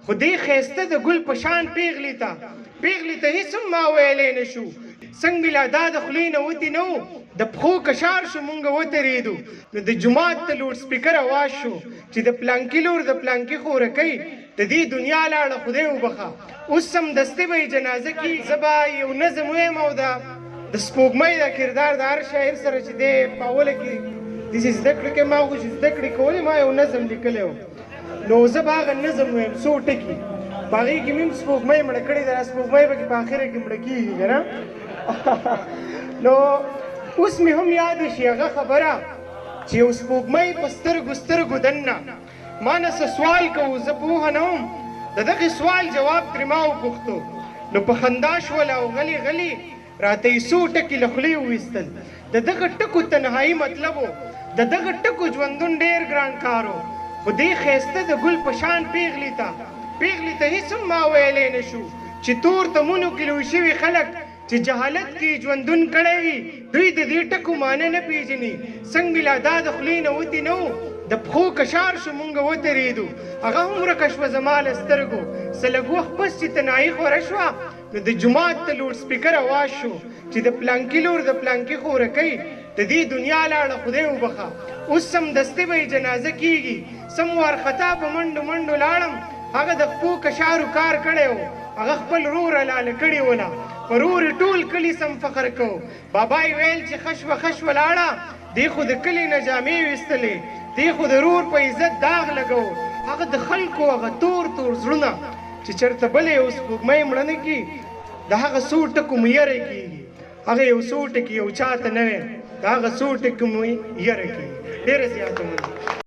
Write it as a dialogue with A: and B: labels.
A: خو دې ښایسته د ګل په شان پیغلې ته هېڅ هم ما ویلی نه شو. څنګه لا دا د خولې نه وتې نه و، د پښو کشار شو مونږ وترېدو. نو د جومات ته لوډ سپیکر اواز شو چې د پلانکي لور د پلانکي خورکۍ د دې دنیا لاړه، خدای وبخه. اوس سمدستي به یې جنازه کېږي. زه به یو نظم ویم او د سپوږمۍ د کردار د هر شاعر سره چې دی په اوله کې داسې زده کړې کوي، ما خو چې زده کړې کولې ما یو نظم لیکلی و، نو زه به هغه نظم ویم څو ټکي. په هغې کې مې هم سپوږمۍ مړه کړې ده، سپوږمۍ به په آخره کې مړه کېږي که نه. نو اوس مې هم یاد شي هغه خبره چې یو سپوږمۍ په سترګو دننه ما نه څه سوال کوو، زه پوهه نه وم. د دغې سوال جواب ترې ما وپوښتو، نو په خندا شول او غلي راته یې څو ټکي له خولې وویستل. د دغه ټکو تنهایي مطلب و، د دغه ټکو ژوندون ډېر ګران کار و. خو دې ښایسته د ګل په شان پیغلې ته هېڅ هم ما ویلی نه شو چې تور تمونو کې لوی شوي خلک چې جهالت کې ژوندون کړی وي، دوی د دې ټکو معنی نه پېژني. څنګه لا دا د خولې نه وتې نه و، د پښو کشار شو مونږ وترېدو. هغه هم ورکه شوه زما له سترګو. څه لږ وخت پس چې تنهایي خوره شوه، نو د جومات ته لوډ سپیکر اواز شو چې د پلانکي لور د پلانکي خورکۍ د دې دنیا لاړه، خدای وبخه. اوس سمدستي به یې جنازه کېږي. سم وارخطا په منډو لاړم، هغه د پښو کشارو کار کړی و، هغه خپل روره لاله کړې وله. په رور ټول کلي سم فخر کو. بابا یې ویل چې خشوه لاړه، دې خو د کلي نه جامې ویستلې، دې خو د رور په عزت داغ لګو. هغه د خلکو هغه تور زړونه چې چېرته بلې یو سپوږمۍ مړه نه کړي، د هغه څو ټکو مو یره کېږي. هغه یو څو ټکي یو چاته نه وی، د هغه څو ټکو مو یره کېږي. ډېره زیاته مننه.